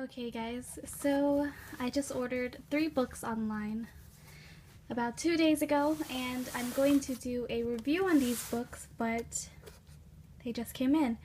Okay guys, so I just ordered 3 books online about 2 days ago, and I'm going to do a review on these books, but they just came in.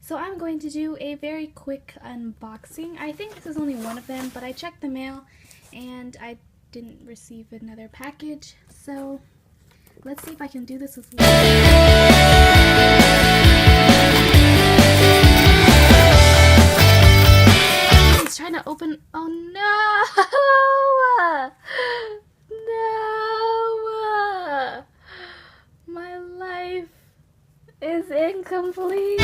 So I'm going to do a very quick unboxing. I think this is only one of them, but I checked the mail and I didn't receive another package. So let's see if I can do this as well. He's trying to open. Oh no! No! My life is incomplete.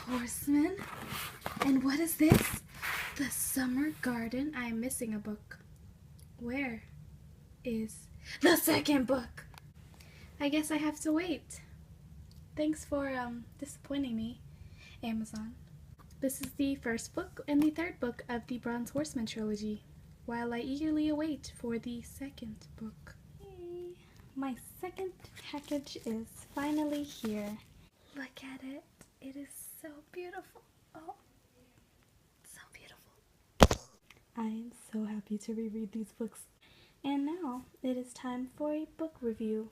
Horseman. And what is this? The Summer Garden. I am missing a book. Where is the second book? I guess I have to wait. Thanks for disappointing me, Amazon. This is the first book and the third book of the Horseman Trilogy, while I eagerly await for the second book. Hey, my second package is finally here. Look at it. It is so beautiful. Oh, so beautiful. I am so happy to reread these books. And now it is time for a book review.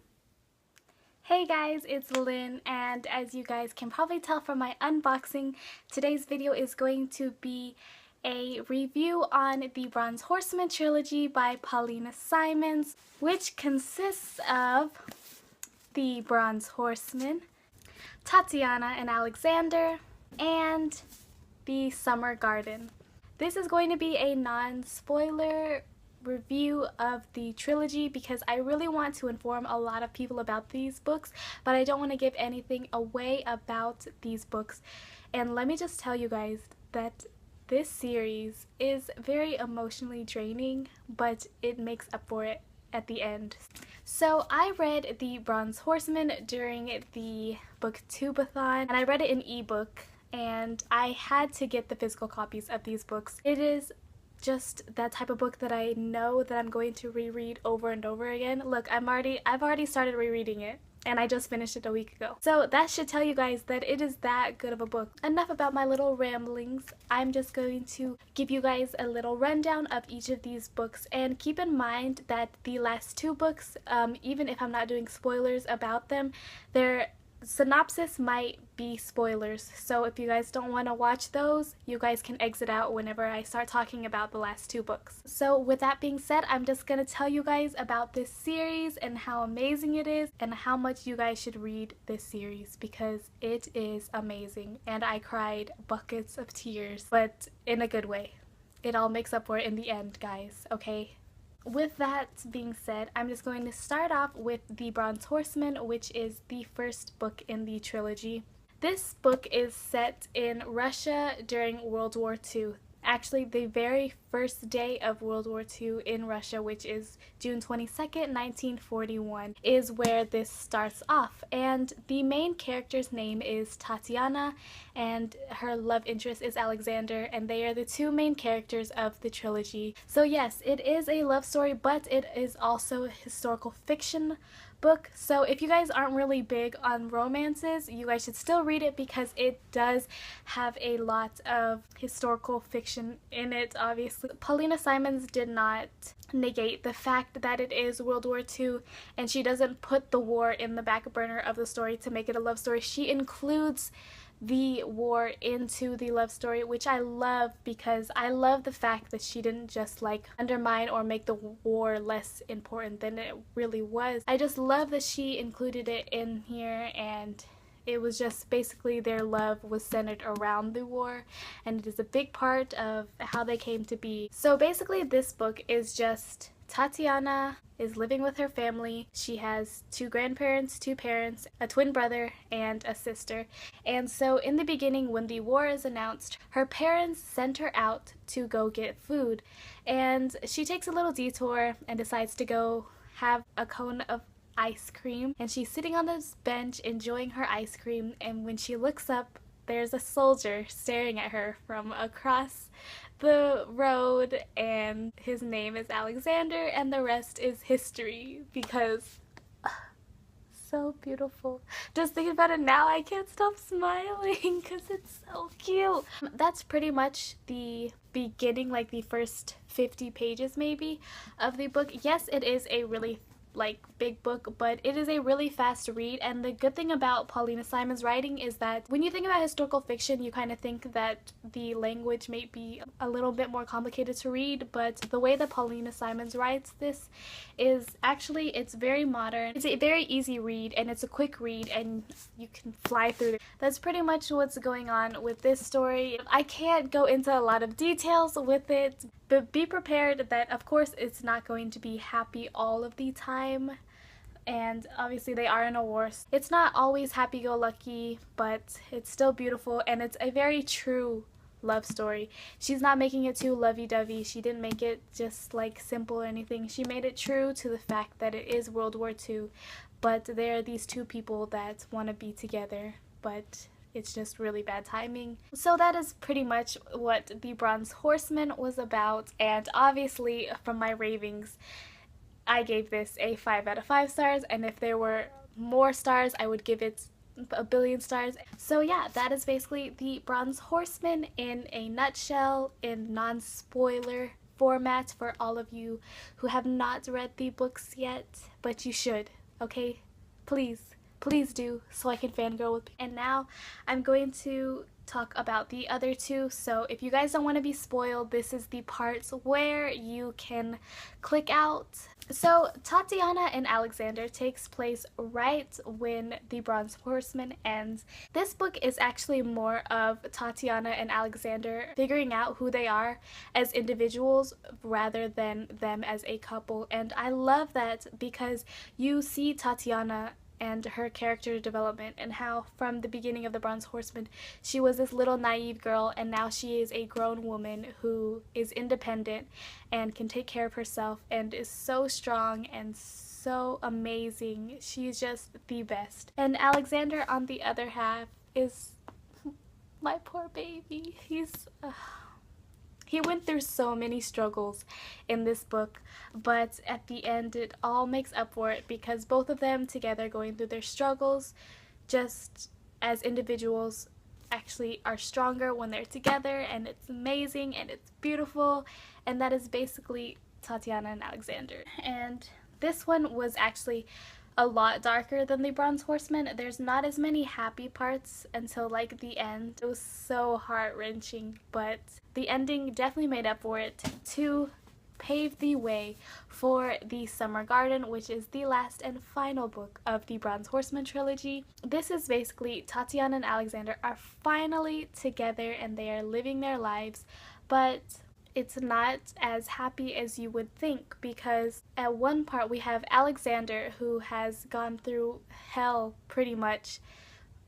Hey guys, it's Lynn, and as you guys can probably tell from my unboxing, today's video is going to be a review on the Horseman Trilogy by Paullina Simons, which consists of the Horseman, Tatiana and Alexander, and the Summer Garden. This is going to be a non-spoiler review of the trilogy because I really want to inform a lot of people about these books, but I don't want to give anything away about these books. And let me just tell you guys that this series is very emotionally draining, but it makes up for it at the end. So I read the Horseman during the booktubeathon, and I read it in ebook, and I had to get the physical copies of these books. It is just that type of book that I know that I'm going to reread over and over again. Look, I've already started rereading it, and I just finished it a week ago. So that should tell you guys that it is that good of a book. Enough about my little ramblings. I'm just going to give you guys a little rundown of each of these books, and keep in mind that the last 2 books, even if I'm not doing spoilers about them, their synopsis might be spoilers, so if you guys don't want to watch those, you guys can exit out whenever I start talking about the last 2 books. So with that being said, I'm just gonna tell you guys about this series and how amazing it is and how much you guys should read this series, because it is amazing and I cried buckets of tears, but in a good way. It all makes up for it in the end, guys, okay? With that being said, I'm just going to start off with the Horseman, which is the first book in the trilogy. This book is set in Russia during World War II. Actually, the very first day of World War II in Russia, which is June 22nd, 1941, is where this starts off. And the main character's name is Tatiana, and her love interest is Alexander, and they are the 2 main characters of the trilogy. So yes, it is a love story, but it is also a historical fiction book. So if you guys aren't really big on romances, you guys should still read it because it does have a lot of historical fiction in it, obviously. Paullina Simons did not negate the fact that it is World War II, and she doesn't put the war in the back burner of the story to make it a love story. She includes the war into the love story, which I love, because I love the fact that she didn't just like undermine or make the war less important than it really was. I just love that she included it in here, and it was just basically their love was centered around the war, and it is a big part of how they came to be. So basically this book is just Tatiana is living with her family. She has 2 grandparents, 2 parents, a twin brother, and a sister. And so in the beginning, when the war is announced, her parents send her out to go get food. And she takes a little detour and decides to go have a cone of ice cream. And she's sitting on this bench enjoying her ice cream, and when she looks up, there's a soldier staring at her from across the road, and his name is Alexander, and the rest is history, because so beautiful. Just thinking about it now, I can't stop smiling because it's so cute. That's pretty much the beginning, like the first 50 pages maybe of the book. Yes, it is a really big book, but it is a really fast read. And the good thing about Paullina Simon's writing is that when you think about historical fiction, you kind of think that the language may be a little bit more complicated to read, but the way that Paullina Simons writes this is actually, it's very modern. It's a very easy read, and it's a quick read, and you can fly through it. That's pretty much what's going on with this story. I can't go into a lot of details with it, but be prepared that of course it's not going to be happy all of the time, and obviously they are in a war. It's not always happy-go-lucky, but it's still beautiful, and it's a very true love story. She's not making it too lovey-dovey. She didn't make it just like simple or anything. She made it true to the fact that it is World War II, but there are these two people that want to be together, but it's just really bad timing. So that is pretty much what The Bronze Horseman was about, and obviously from my ravings, I gave this a 5 out of 5 stars, and if there were more stars, I would give it a billion stars. So yeah, that is basically The Bronze Horseman in a nutshell, in non-spoiler format for all of you who have not read the books yet, but you should, okay? Please do, so I can fangirl with you. And now I'm going to talk about the other two. So if you guys don't want to be spoiled, this is the parts where you can click out. So Tatiana and Alexander takes place right when The Bronze Horseman ends. This book is actually more of Tatiana and Alexander figuring out who they are as individuals rather than them as a couple, and I love that because you see Tatiana and her character development, and how from the beginning of The Bronze Horseman she was this little naive girl, and now she is a grown woman who is independent and can take care of herself and is so strong and so amazing. She's just the best. And Alexander, on the other half, is my poor baby. He went through so many struggles in this book, but at the end it all makes up for it because both of them together going through their struggles just as individuals actually are stronger when they're together, and it's amazing and it's beautiful, and that is basically Tatiana and Alexander. And this one was actually a lot darker than The Bronze Horseman. There's not as many happy parts until like the end. It was so heart-wrenching, but the ending definitely made up for it to pave the way for the Summer Garden, which is the last and final book of the Bronze Horseman trilogy. This is basically Tatiana and Alexander are finally together and they are living their lives, but it's not as happy as you would think, because at one part we have Alexander, who has gone through hell pretty much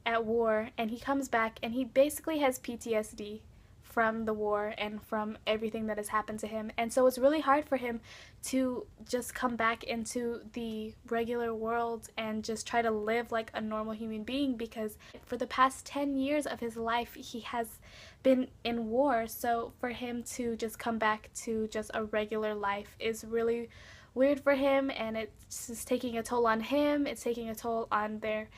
at war, and he comes back and he basically has PTSD from the war and from everything that has happened to him, and so it's really hard for him to just come back into the regular world and just try to live like a normal human being, because for the past 10 years of his life he has been in war. So for him to just come back to just a regular life is really weird for him, and it's just taking a toll on him, it's taking a toll on their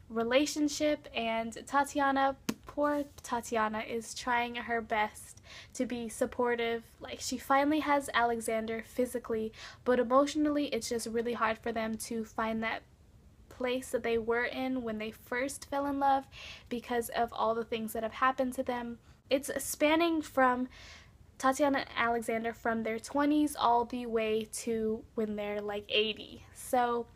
relationship. And Tatiana, poor Tatiana, is trying her best to be supportive. Like, she finally has Alexander physically, but emotionally it's just really hard for them to find that place that they were in when they first fell in love, because of all the things that have happened to them. It's spanning from Tatiana and Alexander from their 20s all the way to when they're like 80. So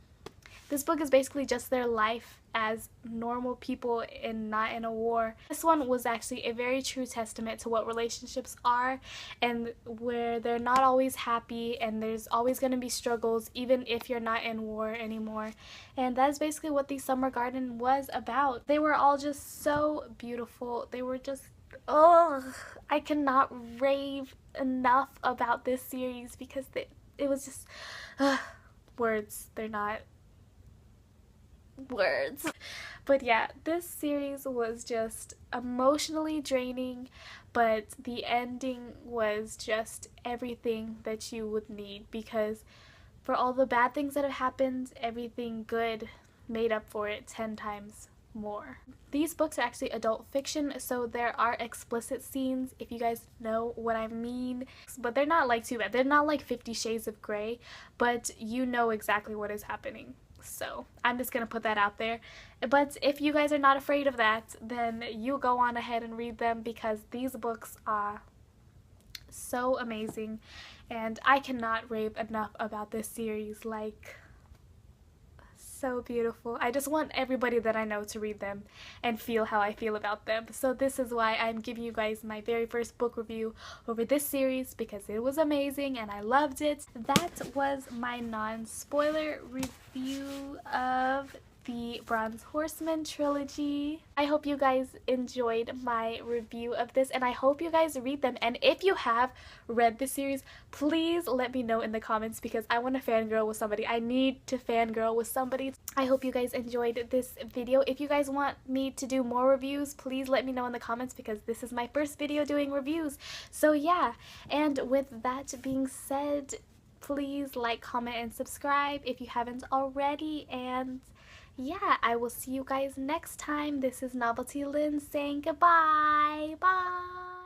this book is basically just their life as normal people and not in a war. This one was actually a very true testament to what relationships are, and where they're not always happy and there's always going to be struggles even if you're not in war anymore. And that is basically what the Summer Garden was about. They were all just so beautiful. They were just, oh, I cannot rave enough about this series because it was just, words, they're not words. But yeah, this series was just emotionally draining, but the ending was just everything that you would need, because for all the bad things that have happened, everything good made up for it 10 times more. These books are actually adult fiction, so there are explicit scenes, if you guys know what I mean. But they're not like too bad. They're not like 50 Shades of Grey, but you know exactly what is happening. So I'm just gonna put that out there. But if you guys are not afraid of that, then you go on ahead and read them, because these books are so amazing, and I cannot rave enough about this series. Like, so beautiful. I just want everybody that I know to read them and feel how I feel about them. So this is why I'm giving you guys my very first book review over this series, because it was amazing and I loved it. That was my non-spoiler review of the Bronze Horseman Trilogy. I hope you guys enjoyed my review of this, and I hope you guys read them. And if you have read the series, please let me know in the comments, because I want to fangirl with somebody. I need to fangirl with somebody. I hope you guys enjoyed this video. If you guys want me to do more reviews, please let me know in the comments, because this is my first video doing reviews. So yeah, and with that being said, please like, comment, and subscribe if you haven't already. And yeah, I will see you guys next time. This is Novelty Lynn saying goodbye. Bye.